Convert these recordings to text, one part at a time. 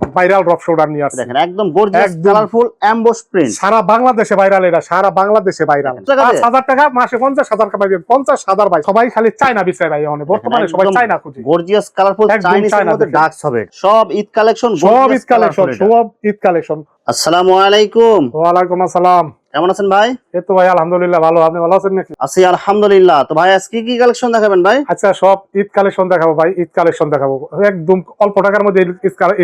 Viral drop shoulder নিয়ে আসছে। দেখেন একদম গর্জিয়াস কালারফুল এমবস প্রিন্ট, সারা বাংলাদেশে ভাইরাল, এটা সারা বাংলাদেশে ভাইরাল। 5,000 টাকা মাসে 50,000 টাকা পাবেন, 50,000 ভাই। সবাই খালি চায়না বিষয় ভাই, বর্তমানে সবাই চায়না খুঁজে। গর্জিয়াস কালারফুল চাইনিজের মধ্যে ডার্ক হবে, সব ঈদ কালেকশন, সব ঈদ কালেকশন, সব ঈদ কালেকশন। আসসালামু আলাইকুম। ওয়া আলাইকুম আসসালাম। কেমন আছেন ভাই? এই তো ভাই আলহামদুলিল্লাহ ভালো, আপনি ভালো আছেন নাকি? আছি আলহামদুলিল্লাহ। তো ভাই আজকে কি কালেকশন দেখাবেন ভাই? আচ্ছা, সব ঈদ কালেকশন দেখাবো ভাই, ঈদ কালেকশন দেখাবো একদম অল্প টাকার মধ্যে।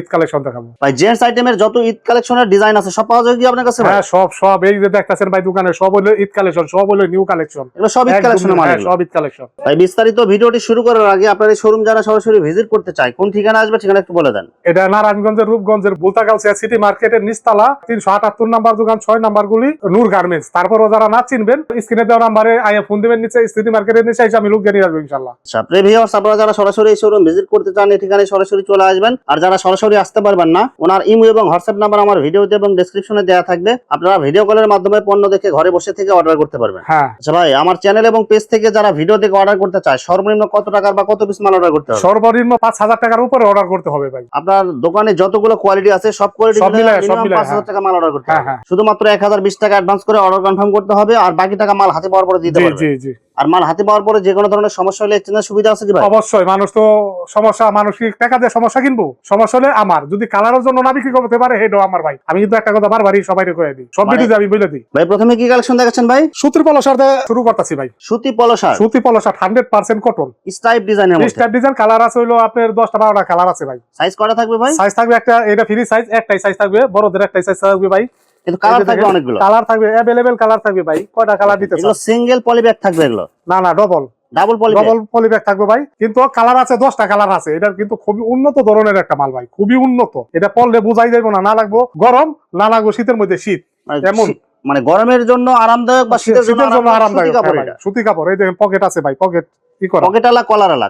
ঈদ কালেকশন দেখাবো ভাই। জেন্টস আইটেমের যত ঈদ কালেকশনের ডিজাইন আছে সব পাওয়া যায় কি আপনার কাছে ভাই? হ্যাঁ, সব এই যে দেখতেছেন ভাই দোকানে, সব হলো ঈদ কালেকশন, সব হলো নিউ কালেকশন, এগুলো সব ঈদ কালেকশনের মাল, সব ঈদ কালেকশন। ভাই বিস্তারিত ভিডিওটি শুরু করার আগে আপনার এই শোরুম যারা সরাসরি ভিজিট করতে চায় কোন ঠিকানা আসবে, ঠিকানা একটু বলে দেন। এটা নারায়ণগঞ্জের রূপগঞ্জের বুলতাগাউসিয়া সিটি মার্কেটের নিচতলা 378 নাম্বার দোকান, 6 নাম্বার গুলি, নূর গার্মেন্টস। তারপরও যারা না চিনবেন স্ক্রিনে দেওয়া নাম্বারে আইয়া ফোন দিবেন, নিচে সিটি মার্কেটের নিচে এসে আমি লোক দিয়ে আসবো ইনশাআল্লাহ। আচ্ছা ভিউয়ার্স, আপনারা যারা সরাসরি এই শোরুম ভিজিট করতে চান এই ঠিকানায় সরাসরি চলে আসবেন। আর যারা সরাসরি আসতে পারবেন না, ওনার ইমো এবং হোয়াটসঅ্যাপ নাম্বার আমার ভিডিওতে এবং ডেসক্রিপশনে দেওয়া থাকবে, আপনারা ভিডিও কলের মাধ্যমে পণ্য দেখে ঘরে বসে থেকে অর্ডার করতে পারবেন। হ্যাঁ আচ্ছা ভাই, আমার চ্যানেল এবং পেজ থেকে যারা ভিডিও দেখে অর্ডার করতে চায় সর্বনিম্ন কত টাকার বা কত পিস মাল অর্ডার করতে হবে? সর্বনিম্ন 5,000 টাকার উপরে অর্ডার করতে হবে ভাই। আপনার দোকানে যতগুলো কোয়ালিটি আছে সব কোয়ালিটি মিলে 5,000 টাকা মাল অর্ডার করতে হবে। শুধুমাত্র 1020 টাকা অ্যাডভান্স করে অর্ডার কনফার্ম করতে হবে, আর বাকি টাকা মাল হাতে পাওয়ার পরে দিতে পারবেন। জি জি। আর মাল হাতে পাওয়ার পরে যে কোনো ধরনের সমস্যা হলে এক্সচেঞ্জের সুবিধা আছে কি ভাই? অবশ্যই। মানুষ তো সমস্যা, মানসিক টাকা দিয়ে সমস্যা কিনবো, সমস্যা হলে আমার যদি কালারের জন্য না বিক্রি করতে পারে হেডও আমার ভাই। আমি কিন্তু একটা কথা বারবারই সবাইকে কয়ে দিই, সব ভিডিওতে আমি বলে দিই। ভাই প্রথমে কি কালেকশন দেখাচ্ছেন ভাই? সুতির পলো শার্ট শুরু করতেছি ভাই। সুতি পলো শার্ট, সুতি পলো শার্ট 100% কটন, স্ট্রাইপ ডিজাইনের মধ্যে। স্ট্রাইপ ডিজাইন, কালার আছে হলো আপনার 10টা 12টা কালার আছে ভাই। সাইজ কয়টা থাকবে ভাই? সাইজ থাকবে একটা, এটা ফ্রি সাইজ, একটাই সাইজ থাকবে, বড়দের একটাই সাইজ থাকবে ভাই। কিন্তু কালার থাকবে অনেকগুলো, কালার থাকবে अवेलेबल, কালার থাকবে ভাই। কয়টা কালার দিতে চান? এগুলো সিঙ্গেল পলি ব্যাগ থাকবে এগুলো? না ডাবল পলি ব্যাগ থাকবে ভাই। কিন্তু কালার আছে 10টা কালার আছে। এটা কিন্তু খুবই উন্নত ধরনের একটা মাল ভাই, খুবই উন্নত। এটা পরলে বোঝাই যাবে না, না লাগবো গরম, না লাগবো শীতের মধ্যে শীত। এমন মানে গরমের জন্য আরামদায়ক বা শীতের জন্য আরামদায়ক সুতি কাপড়। এই দেখেন পকেট আছে ভাই, পকেট কি করা, পকেট আলা কলার আলা,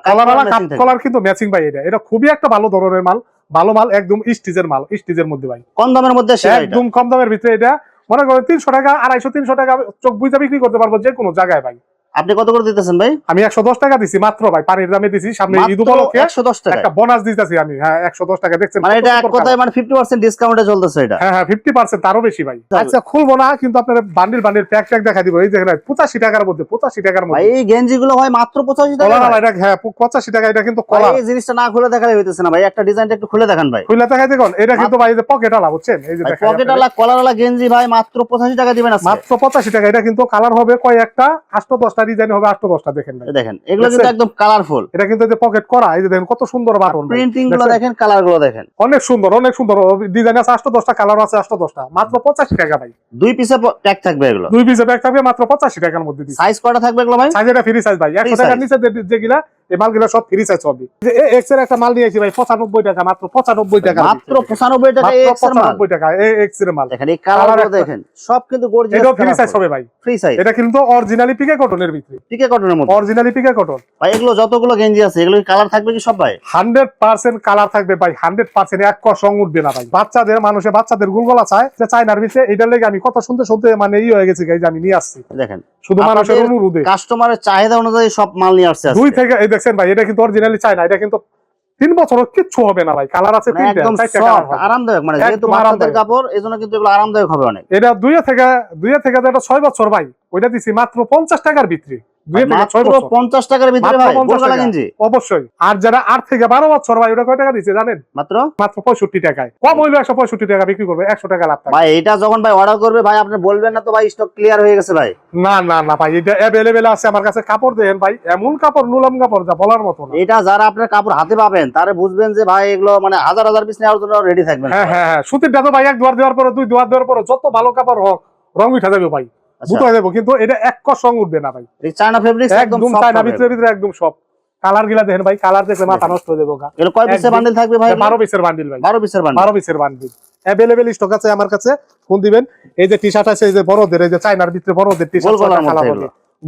কলার কিন্তু ম্যাচিং ভাই। এটা খুবই একটা ভালো ধরনের মাল, ভালো মাল, একদম স্টিজের মাল, স্টিজের মধ্যে ভাই, কম দামের মধ্যে, একদম কম দামের ভিতরে। এটা মনে করেন 300 টাকা, 250-300 টাকা চোখ বুঝে বিক্রি করতে পারবো যে কোনো জায়গায় ভাই। আপনি কত করে দিতেছেন ভাই? আমি 110 টাকা দিছি মাত্র ভাই, পানির দামে দিছি। সামনে ঈদ উপলক্ষে 110 টাকা একটা বোনাস দিতেছি আমি। হ্যাঁ 110 টাকা। দেখছেন মানে এটা এক কথায় মানে 50% ডিসকাউন্টে চলতেছে এটা। হ্যাঁ 50%, তারও বেশি ভাই। আচ্ছা খুলবো না, কিন্তু আপনার বান্ডিল প্যাক দেখা দিব। এই দেখেন 85 টাকার মধ্যে, 85 টাকার মধ্যে এই গেঞ্জি গুলো হয় মাত্র 85 টাকা। এটা হ্যাঁ 85 টাকা। এটা কিন্তু কলা, এই জিনিসটা না খুলে দেখালে হইতেছে না ভাই। একটা ডিজাইনটা একটু খুলে দেখান ভাই। খুলে দেখাই দেখুন। এটা কিন্তু ভাই যে পকেট আলা, বুঝছেন? এই যে দেখেন পকেট আলা কলার আলা গেঞ্জি ভাই মাত্র 85 টাকা দিবেন আজকে, মাত্র 85 টাকা। এটা কিন্তু কালার হবে কয়েকটা, 8-10টা ডিজাইন হবে, 8-10টা। দেখেন ভাই, দেখেন এগুলো কিন্তু একদম কালারফুল। এটা কিন্তু যে পকেট করা, এই যে দেখেন কত সুন্দর বাটন, প্রিন্টিং গুলো দেখেন, কালার গুলো দেখেন, অনেক সুন্দর, অনেক সুন্দর ডিজাইন আছে। 8-10টা কালার আছে, 8-10টা, মাত্র 85 টাকা ভাই। 2 পিসে প্যাক থাকবে এগুলো, 2 পিসে প্যাক থাকবে মাত্র 85 টাকার মধ্যে। সাইজ কয়টা থাকবে এগুলো ভাই? সাইজ এটা ফ্রি সাইজ ভাই। 100 টাকার নিচে যেগুলা এই মালগুলো সব ফ্রি সাইজ হবে। যে এক্স এর একটা মাল নিয়েছি ভাই 95 টাকা, মাত্র 95 টাকা, মাত্র 95 টাকা এক্স এর মাল। 95 টাকা এক্স এর মাল। দেখেন এই কালারগুলো দেখেন, সব কিন্তু গর্জিয়াস। এটা ফ্রি সাইজ হবে ভাই, ফ্রি সাইজ। এটা কিন্তু অরিজিনালি পিকে কটনের ভিতরে, পিকে কটনের মধ্যে, অরিজিনালি পিকে কটন ভাই। এগুলো যতগুলো গেঞ্জি আছে এগুলো কালার থাকবে কি সব ভাই? 100% কালার থাকবে ভাই, 100%। এক ক সং উঠবে না ভাই। বাচ্চাদের গুলগলা চায় যে চায়নার ভিতরে, এটার লেগে আমি কথা শুনতে শুনতে মানে হয়ে গেছি গাইজ, আমি নিয়ে আসছি। দেখেন শুধু মানুষের অনুরোধে, কাস্টমারের চাহিদা অনুযায়ী সব মাল নিয়ে আসছে। 2 থেকে এই দেখছেন ভাই, এটা কিন্তু অরিজিনালি চায়না। এটা কিন্তু 3 বছরও কিচ্ছু হবে না ভাই। কালার আছে 3টা, একদম সফট আরামদায়ক, মানে যেহেতু বাচ্চাদের কাপড় এজন্য কিন্তু এগুলো আরামদায়ক হবে অনেক। এটা 2 থেকে এটা 6 বছর ভাই। ওইটা দিছি মাত্র 50 টাকার ভিতরে। 2 থেকে 6 বছর 50 টাকার ভিতরে ভাই, গোলগলা গেঞ্জি অবশ্যই। আর যারা 8 থেকে 12 বছর ভাই, ওটা কয় টাকা দিছে জানেন? মাত্র 65 টাকায়। কম হইলো 165 টাকা বিক্রি করবে, 100 টাকা লাভ থাকে ভাই। এটা যখন ভাই অর্ডার করবে ভাই, আপনি বলবেন না তো ভাই স্টক ক্লিয়ার হয়ে গেছে ভাই? না ভাই, এটা अवेलेबल আছে আমার কাছে। কাপড় দেন ভাই, এমন কাপড়, নুলাম কাপড় যা বলার মতো না। এটা যারা আপনার কাপড় হাতে পাবেন তারা বুঝবেন যে ভাই এগুলো মানে হাজার হাজার পিস নেওয়ার জন্য রেডি থাকবেন। হ্যাঁ সুতিরটা তো ভাই 1 দুয়ার দেওয়ার পরে 2 দুয়ার দেওয়ার পরে যত ভালো কাপড় হোক রং উঠা যাবে ভাই, বুঝতে যাবে। কিন্তু এটা এক ক সং উঠবে না ভাই। এই চায়না ফেব্রিক্স একদম চায়না ভিতরে একদম সব। কালার গিলা দেখেন ভাই, কালার দেখলে মাথা নষ্ট হয়ে যাবে। এগুলো কয় পিসের বান্ডেল থাকবে ভাই? 12 পিসের বান্ডিল ভাই, 12 পিসের বান্ডেল, 12 পিসের বান্ডিল। अवेलेबल স্টক আছে আমার কাছে, ফোন দিবেন। এই যে টি-শার্ট আছে, এই যে বড়দের, এই যে চায়নার ভিতরে বড়দের টি-শার্ট,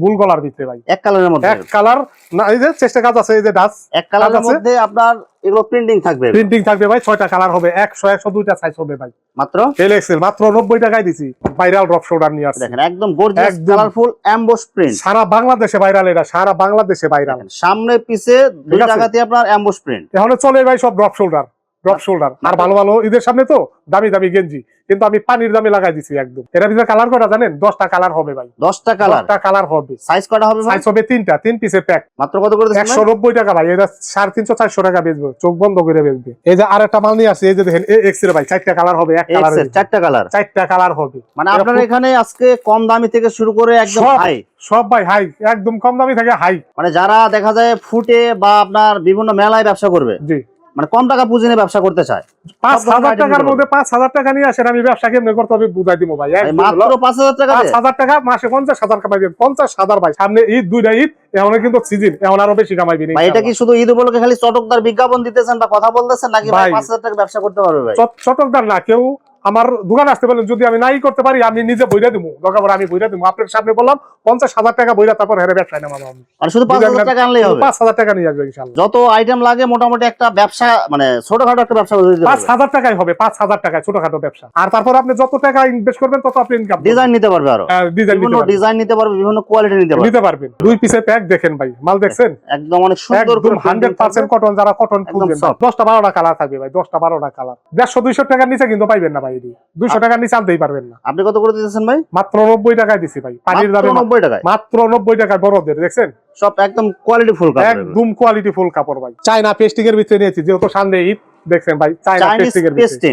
গোল গলার ভিতরে ভাই, এক কালারের মধ্যে, এক কালার না। এই যে চেষ্টা কাজ আছে, এই যে ডাস এক কালারের মধ্যে আপনার এগুলো প্রিন্টিং থাকবে ভাই। 6টা কালার হবে, 102টা সাইজ হবে ভাই। মাত্র এলএক্সএল, মাত্র 90 টাকায় দিছি। ভাইরাল ড্রপ শোল্ডার নিয়ে আসছে। দেখেন একদম গর্জিয়াস কালারফুল এমবস প্রিন্ট, সারা বাংলাদেশে ভাইরাল। এটা সারা বাংলাদেশে ভাইরাল। সামনে পিছে 2 জায়গাতে আপনার এমবস প্রিন্ট। এখন চলে ভাই সব ড্রপ শোল্ডার, ড্রপ শোল্ডার। আর ভালো ভালো ঈদের সামনে তো দামি দামি গেঞ্জি, কিন্তু আমি পানির দামে লাগাই দিছি একদম। এটার ভিতরে কালার কটা জানেন? 10টা কালার হবে ভাই। 10টা কালার? 10টা কালার হবে। সাইজ কটা হবে ভাই? সাইজ হবে 3টা, 3 পিসের প্যাক। মাত্র কত করে দিচ্ছেন? 190 টাকা ভাই। এটা 350 400 টাকা বেচবো, চোখ বন্ধ করে বেচবে। এই যে আরেকটা মাল নিয়ে আসছে, এই যে দেখেন এক্স এর ভাই 4টা কালার হবে। এক কালার 4টা কালার? 4টা কালার হবে। মানে আপনারা এখানে আজকে কম দামি থেকে শুরু করে একদম হাই সব ভাই হাই, একদম কম দামি থেকে হাই। মানে যারা দেখা যায় ফুটে বা আপনার বিভিন্ন মেলায় ব্যবসা করবে, জি, মানে কম টাকা পুঁজি নিয়ে ব্যবসা করতে চায়, 5000 টাকার মধ্যে 5000 টাকা নিয়ে আসেন, আমি ব্যবসা কেমনে করতে হবে বুঝাই দিব ভাই। মাত্র 5000 টাকা? 5000 টাকা মাসে 50,000 কামাইবেন। 50,000 ভাই। সামনে ঈদ, 2টা ঈদ, এখন কিন্তু সিজন, এখন আরো বেশি কামাইবেন। ভাই এটা কি শুধু ঈদ উপলক্ষে খালি চটকদার বিজ্ঞাপন দিতেছেন বা কথা বলতেছেন, নাকি ভাই 5000 টাকা ব্যবসা করতে পারবে ভাই? চটকদার না, কেউ আমার দোকান আসতে বলেন, যদি আমি নাই করতে পারি আমি নিজে বইরা দিব, দরকার পড়ে আমি বইরা দিব। আপনার সামনে বললাম 50,000 টাকা বইরা, তারপর হেরে ব্যবসায় নামাবো আমি। আর শুধু 5000 টাকা আনলেই হবে? 5000 টাকা নিয়ে আসবে ইনশাআল্লাহ। যত আইটেম লাগে মোটামুটি একটা ব্যবসা, মানে ছোটখাটো একটা ব্যবসা করে দিতে পারবে। 5000 টাকাই হবে, 5000 টাকায় ছোটখাটো ব্যবসা। আর তারপর আপনি যত টাকা ইনভেস্ট করবেন তত আপনি ইনকাম। ডিজাইন নিতে পারবে, আরো বিভিন্ন ডিজাইন নিতে পারবে, বিভিন্ন কোয়ালিটি নিতে পারবেন। 2 পিসের প্যাক দেখেন ভাই, মাল দেখছেন? একদম অনেক সুন্দর করে 100% কটন। যারা কটন খুঁজবেন 10টা 12টা কালার থাকবে ভাই, 10টা 12টা কালার। 150-200 টাকার নিচে কিন্তু পাইবেন না ভাই। 200 টাকার নিচে আনতেই পারবেন না। আপনি কত করে দিতেছেন ভাই? মাত্র 90 টাকায় দিছি ভাই। পানির দামে 90 টাকায়? মাত্র 90 টাকায় বড়দের দেখছেন? সব একদম কোয়ালিটি ফুল কাপড়, একদম কোয়ালিটি ফুল কাপড় ভাই। চায়না পেস্টিং এর ভিতরে নিয়েছি, যেহেতু সামনে ঈদ। দেখছেন ভাই, চায়না পেস্টিং এর ভিতরে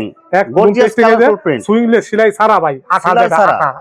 গর্জিয়াস কালারফুল প্রিন্ট, সুইংলেস সেলাই ছাড়া ভাই।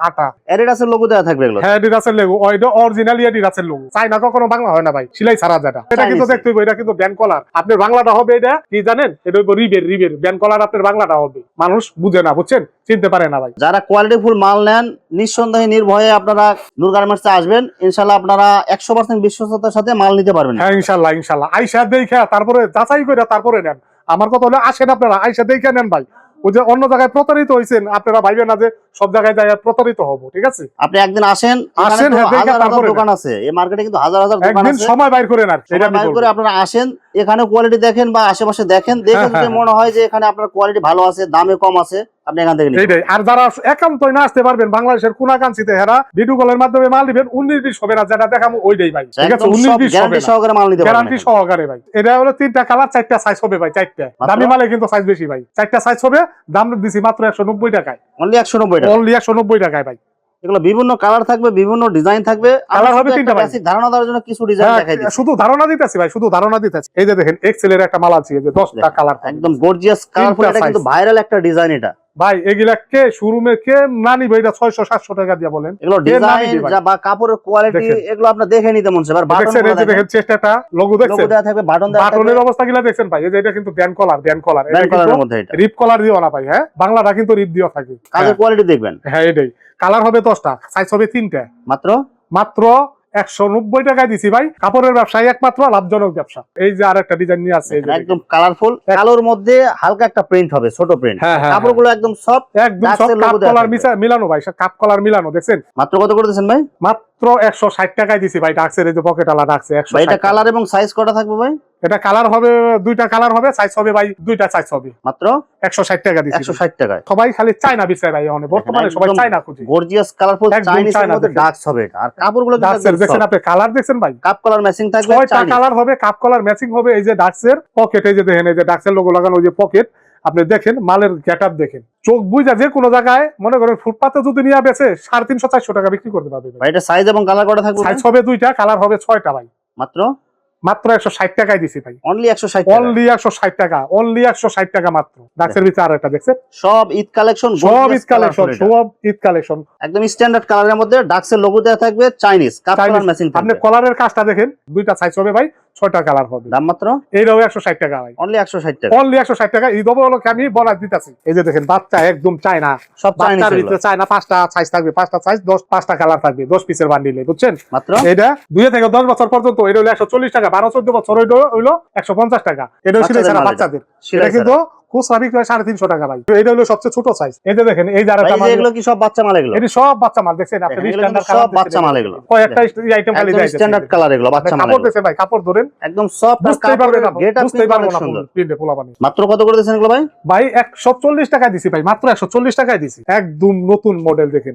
আটা অ্যাডিডাসের লোগো দেওয়া থাকবে এগুলো? হ্যাঁ, অ্যাডিডাসের লোগো। ওইটা অরিজিনালি অ্যাডিডাসের লোগো। চায়না কখনো বাংলা হয় না ভাই, সেলাই ছাড়া যেটা। এটা কিন্তু দেখতে হইব, এটা কিন্তু ব্যান্ড কলার। আপনার বাংলাটা হবে এটা কি জানেন? এটা হইব রিবের ব্যান্ড কলার। আপনার বাংলাটা হবে, মানুষ বুঝে না, বুঝছেন, চিনতে পারে না ভাই। যারা কোয়ালিটি ফুল মাল নেন, নিঃসন্দেহে নির্ভয়ে আপনারা নূর গার্মেন্টসে আসবেন। ইনশাআল্লাহ আপনারা 100% বিশ্বস্ততার সাথে মাল নিতে পারবেন। হ্যাঁ ইনশাআল্লাহ, ইনশাআল্লাহ। আইসা দেখা তারপরে যাচাই করে তারপরে নেন। আমার কথা হলো আসেন আপনারা, আইসা দেখে নেন ভাই। ওই যে অন্য জায়গায় প্রতারিত হইছেন, আপনারা ভাইবেন না যে সব জায়গায় যায় প্রতারিত হবো, ঠিক আছে? আপনি একদিন আসেন, হাজার দোকান আছে এই মার্কেটে, কিন্তু হাজার দোকান আছে। সময় বাইর করে না, এটা বাইর করে আপনারা আসেন, এখানে কোয়ালিটি দেখেন বা আশেপাশে দেখেন, দেখে যদি মনে হয় যে এখানে আপনার কোয়ালিটি ভালো আছে, দামে কম আছে, আপনি এখান থেকে নিন। আর যারা একান্তই না আসতে পারবেন, বাংলাদেশের কোনাকাঞ্চিতে হেরা ভিডিও কলের মাধ্যমে মাল দিবেন, 19-20 হবে না, যেটা দেখাবো ওইটাই ভাই, ঠিক আছে? 19-20 গ্যারান্টি সহকারে মাল নিতে পারবেন, গ্যারান্টি সহকারে ভাই। এটা হলো 3টা কালার, 4টা সাইজ হবে ভাই, 4টা। দামি মালে কিন্তু সাইজ বেশি ভাই। 4টা সাইজ হবে, দাম দিছি মাত্র 190 টাকায়। অনলি 190 টাকা? অনলি 190 টাকায় ভাই। এগুলো বিভিন্ন কালার থাকবে, বিভিন্ন ডিজাইন থাকবে। কালার হবে 3টা ভাই। বেসিক ধারণা দেওয়ার জন্য কিছু ডিজাইন দেখাই দিচ্ছি। শুধু ধারণা দিতেছি ভাই, শুধু ধারণা দিতেছি। এই যে দেখেন এক্সেল এর একটা মাল আছে, এই যে 10টা কালার, একদম গর্জিয়াস কালারফুল। এটা কিন্তু ভাইরাল একটা ডিজাইন। এটা ভাই এগুলা কে শোরুমে কে না নিবে? এটা 600-700 টাকা দিয়া বলেন। এগুলো ডিজাইন বা কাপড়ের কোয়ালিটি, এগুলো আপনি দেখে নিতে মন চায়। দেখছেন এই যে দেখেন চেষ্টাটা, লোগো দেখছেন? লোগো দেওয়া থাকবে, বাটন দেওয়া থাকবে। বাটনের অবস্থাগুলো দেখছেন ভাই? এই যে এটা কিন্তু ব্যান্ড কলার। ব্যান্ড কলারের মধ্যে এটা রিপ কলার দিও না ভাই। হ্যাঁ, বাংলাটা কিন্তু রিপ দিও থাকে। কাজের কোয়ালিটি দেখবেন। হ্যাঁ, এটাই। কালার হবে 10টা, সাইজ হবে 3টা। মাত্র 190 টাকায় দিছি ভাই। কাপড়ের ব্যবসায় একমাত্র লাভজনক ব্যবসা। এই যে আরেকটা ডিজাইন নিয়ে আছে, একদম কালারফুল, কালোর মধ্যে হালকা একটা প্রিন্ট হবে, ছোট প্রিন্ট। কাপড়গুলো একদম সফট, একদম সফট, কাপ কলার মিলানো ভাই, কাপ কলার মিলানো। দেখছেন? মাত্র কত করে দিয়েছেন ভাই? মাত্র 160 টাকায় দিছি ভাই। ডাক্সের এই যে পকেট আলা ডাক্সে 160। এটা কালার এবং সাইজ কটা থাকবে ভাই? এটা কালার হবে 2টা কালার হবে, সাইজ হবে ভাই 2টা সাইজ হবে। মাত্র 160 টাকা দিছি। 160 টাকায়। সবাই খালি চায়না বিচার ভাই, বর্তমানে সবাই চায়না খুঁজে। গর্জিয়াস কালারফুল চাইনিজের মধ্যে ডাক্স হবে। আর কাপড়গুলো দেখছেন আপনি? কালার দেখছেন ভাই? কাপ কলার ম্যাচিং থাকবে, 6টা কালার হবে, কাপ কলার ম্যাচিং হবে। এই যে ডাক্সের পকেট, এই যে দেখেন, এই যে ডাক্সের লোগো লাগানো, ওই যে পকেট। আপনি দেখেন মালের গেটআপ দেখেন, চোখ বুঝা যে কোনো জায়গায় মনে করেন ফুটপাতে যদি নিয়ে বেচে 350-400 টাকা বিক্রি করতে পারবে ভাই। এটা সাইজ এবং কালার কটা থাকবে? সাইজ হবে 2টা, কালার হবে 6টা ভাই। মাত্র 160 টাকায় দিছি ভাই। অনলি 160 টাকা? অনলি 160 টাকা, অনলি 160 টাকা মাত্র। ডাক্সের ভিতরে আরেকটা দেখছেন? সব ঈদ কালেকশন, সব ঈদ কালেকশন, সব ঈদ কালেকশন। একদম স্ট্যান্ডার্ড কালারের মধ্যে ডাক্সের লোগো দেওয়া থাকবে, চাইনিজ কাপ কলার ম্যাচিং থাকবে। আপনি কলারের কাজটা দেখেন, 2টা সাইজ হবে ভাই, 6টা কালার হবে। দাম মাত্র এইটাও 160 টাকা ভাই। অনলি 160 টাকা? অনলি 160 টাকা। ঈদ উপলক্ষে আমি বলা দিতেছি। এই যে দেখেন বাচ্চা, একদম চায়না, সব চাইনিজ। ভিতরে চায়না 5টা সাইজ থাকবে, 5টা সাইজ, 5টা কালার থাকবে, 10 পিসের বান্ডিলে, বুঝছেন? মাত্র এটা 2 থেকে 10 বছর পর্যন্ত এটা হলো 140 টাকা, 12-14 বছর হইলো 150 টাকা। এটা ছিল সারা বাচ্চাদের। এটা কিন্তু খুচরা বিক্রি 350 টাকা ভাই। এটা হলো সবচেয়ে ছোট সাইজ। এই যে দেখেন, এই যারা মাল, এগুলো কি সব বাচ্চা মাল? এগুলো এটা সব বাচ্চা মাল। দেখছেন আপনি? স্ট্যান্ডার্ড কালার, সব বাচ্চা মাল। এগুলো কয়েকটা আইটেম খালি যায়, স্ট্যান্ডার্ড কালার। এগুলো বাচ্চা মাল। কাপড় দেখছেন ভাই? কাপড় ধরেন, একদম সফট, বুঝতেই পারবেন না, গেটআপ বুঝতেই পারবেন না সুন্দর। প্রিন্টে পোলাপানি। মাত্র কত করে দিয়েছেন এগুলো ভাই? ভাই 140 টাকায় দিছি ভাই, মাত্র 140 টাকায় দিছি। একদম নতুন মডেল দেখেন,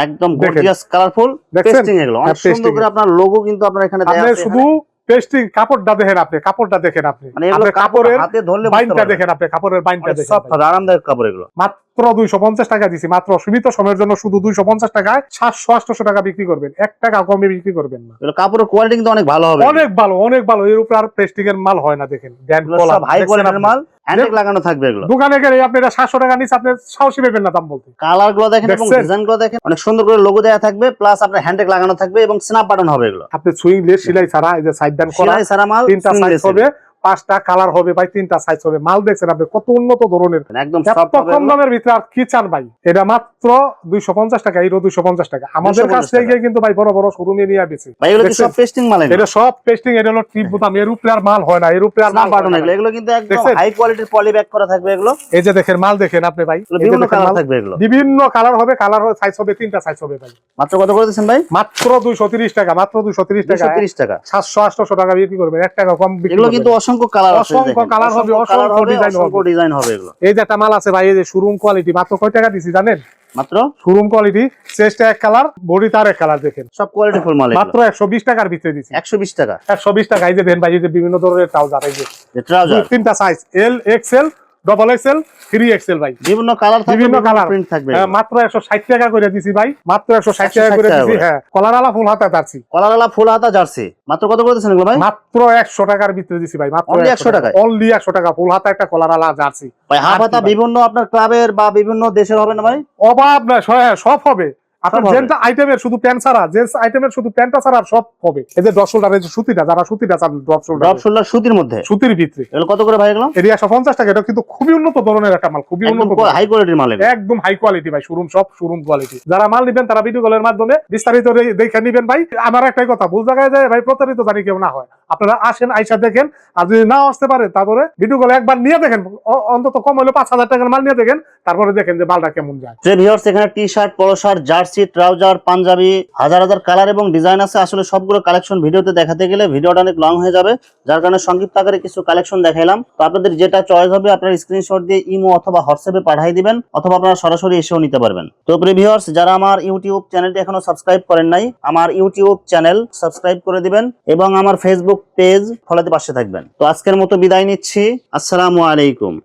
একদম গর্জিয়াস কালারফুল পেস্টিং। এগুলো অনেক সুন্দর করে আপনার লোগো কিন্তু আপনার এখানে দেয়া আছে। শুধু পেস্টিং কাপড়টা দেখেন আপনি, কাপড়টা দেখেন আপনি, মানে এগুলো আপনি কাপড়ের হাতে ধরলে বাইনটা দেখেন আপনি, কাপড়ের বাইনটা দেখেন সফট হবে, আরামদায়ক কাপড় এগুলো। মাত্র 250 টাকা দিছি, মাত্র সীমিত সময়ের জন্য শুধু 250 টাকায় 700-800 টাকা বিক্রি করবেন, 1 টাকা কমে বিক্রি করবেন না। এগুলো কাপড়ের কোয়ালিটি কিন্তু অনেক ভালো হবে, অনেক ভালো, অনেক ভালো। এর উপরে আর পেস্টিং এর মাল হয় না, দেখেন ব্র্যান্ড এগুলো কলার সব হাই কোয়ালিটির মাল, হ্যান্ডেল লাগানো থাকবে এগুলো। দোকানে গেলে আপনি এটা 700 টাকা নিচে আপনি সাহসী পাবেন না দাম বলতে। কালার গুলো দেখেন এবং দেখছেন? ডিজাইন গুলো দেখেন, অনেক সুন্দর করে লোগো দেওয়া থাকবে, প্লাস আপনার হ্যান্ডেল লাগানো থাকবে এবং স্ন্যাপ বাটন হবে এগুলো। আপনি সুইংলেস সেলাই ছাড়া এই যে সাইড ব্যান্ড করা সেলাই সারা মাল, 3টা সাইজ seamless হবে, 5টা কালার হবে ভাই, 3টা সাইজ হবে। মাল দেখছেন আপনি কত উন্নত ধরনের, একদম এত সফট হবে কম এগুলো। দামের ভিতরে আর কি চান ভাই। এটা মাত্র 250 টাকা, এরও 250 টাকা। আমাদের 250 কাছ থেকে কিন্তু ভাই বড় বড় শোরুমে নিয়ে বেচে। ভাই এগুলো কি দেখছেন? সব পেস্টিং মাল এগুলো? এটা সব পেস্টিং, এটা হলো টিপ বোতাম, এর উপরে আর মাল হয় না, এর উপরে আর মাল স্ন্যাপ বাটন হয় না এগুলো, ভাই। এগুলো কিন্তু একদম দেখছেন? হাই কোয়ালিটির পলি ব্যাগ করা থাকবে এগুলো। এই যে দেখেন মাল দেখেন আপনি ভাই, এগুলো এই যে বিভিন্ন দেখেন কালার মাল, থাকবে এগুলো। বিভিন্ন কালার হবে, কালার সাইজ হবে, 3টা সাইজ হবে ভাই। মাত্র কত করে দিচ্ছেন ভাই? মাত্র 230 টাকা, মাত্র 230 টাকা। 230 টাকা। 700-800 টাকা বিক্রি করবেন, 1 টাকা কম বিক্রি এগুলো করবেন। কিন্তু অসংখ্য কালার আছে, অসংখ্য কালার হবে, অসংখ্য ডিজাইন হবে। অসংখ্য ডিজাইন হবে এগুলো। এই যে একটা মাল আছে ভাই, এই যে শোরুম কোয়ালিটি, মাত্র কয় টাকা দিছি জানেন? মাত্র শোরুম কোয়ালিটি, চেস্টে এক কালার, বডিতে আর এক কালার, দেখেন সব কোয়ালিটি ফুল মাল মাত্র 120 টাকার ভিতরে দিছি। 120 টাকা। 120 টাকা। এই যে দেখেন ভাই, এই যে বিভিন্ন ধরনের ট্রাউজার, এই যে ট্রাউজার 3টা সাইজ, এল, এক্সেল, ডবল এক্সেল, 3XL ভাই, বিভিন্ন কালার থাকবে, বিভিন্ন কালার, প্রিন্ট থাকবে। মাত্র 160 টাকা করে দিছি ভাই, মাত্র 160 টাকা করে দিছি। হ্যাঁ, কলারওয়ালা ফুল হাতা তারছি, কলারওয়ালা ফুল হাতা জার্সি মাত্র কত করে দিচ্ছেন এগুলো ভাই? মাত্র 100 টাকার ভিতরে দিছি ভাই, মাত্র Only 100 টাকায়? অনলি 100 টাকা ফুল হাতা একটা কলারওয়ালা জার্সি ভাই হাফ আর কি হাতা ভাই? বিভিন্ন আপনার ক্লাবের বা বিভিন্ন দেশের হবে না ভাই? অভাব না, সব হবে আপনার। সব হবে। যেটা আইটেমের শুধু প্যান্ট ছাড়া, যে আইটেমের শুধু প্যান্টটা ছাড়া আর সব হবে। এই যে ড্রপ শোল্ডার, এই যে সুতিটা, যারা সুতিটা চান, ড্রপ শোল্ডার, ড্রপ শোল্ডার সুতির মধ্যে, সুতির ভিতরে এগুলো কত করে ভাই এগুলো? এরিয়া 150 টাকা। এটা কিন্তু খুবই উন্নত ধরনের একটা মাল, খুবই উন্নত, হাই কোয়ালিটির মাল এগুলো। একদম হাই কোয়ালিটি ভাই, শোরুম সব শোরুম কোয়ালিটি। যারা মাল নিবেন তারা ভিডিও কলের মাধ্যমে বিস্তারিত দেখে নিবেন ভাই। আমার একটাই কথা, ভুল জায়গায় যায় ভাই প্রতারিত জানি কেউ না হয়। আপনারা আসেন, আইসা দেখেন, আর যদি না আসতে পারে তারপরে ভিডিও কলে একবার নিয়ে দেখেন, অন্তত কম হলে 5,000 টাকার মাল নিয়ে দেখেন, তারপরে দেখেন যে মালটা কেমন যায়। যে ভিউয়ার্স, এখানে T shirt, polo shirt, jersey, trouser, panjabi, হাজার হাজার কালার এবং ডিজাইন আছে। আসলে সবগুলো কালেকশন ভিডিওতে দেখাতে গেলে ভিডিওটা অনেক লং হয়ে যাবে, যার কারণে সংক্ষিপ্ত আকারে কিছু কালেকশন দেখাইলাম। তো আপনাদের যেটা চয়েস হবে আপনারা স্ক্রিনশট দিয়ে ইমো অথবা হোয়াটসঅ্যাপে পাঠিয়ে দিবেন, অথবা আপনারা সরাসরি এসেও নিতে পারবেন। তো প্রিয় ভিউয়ার্স, যারা আমার ইউটিউব চ্যানেলটি এখনো সাবস্ক্রাইব করেন নাই, আমার ইউটিউব চ্যানেল সাবস্ক্রাইব করে দিবেন এবং আমার ফেসবুক পেজ ফলোতে পাশে থাকবেন। তো আজকের মতো বিদায় নিচ্ছি, আসসালামু আলাইকুম।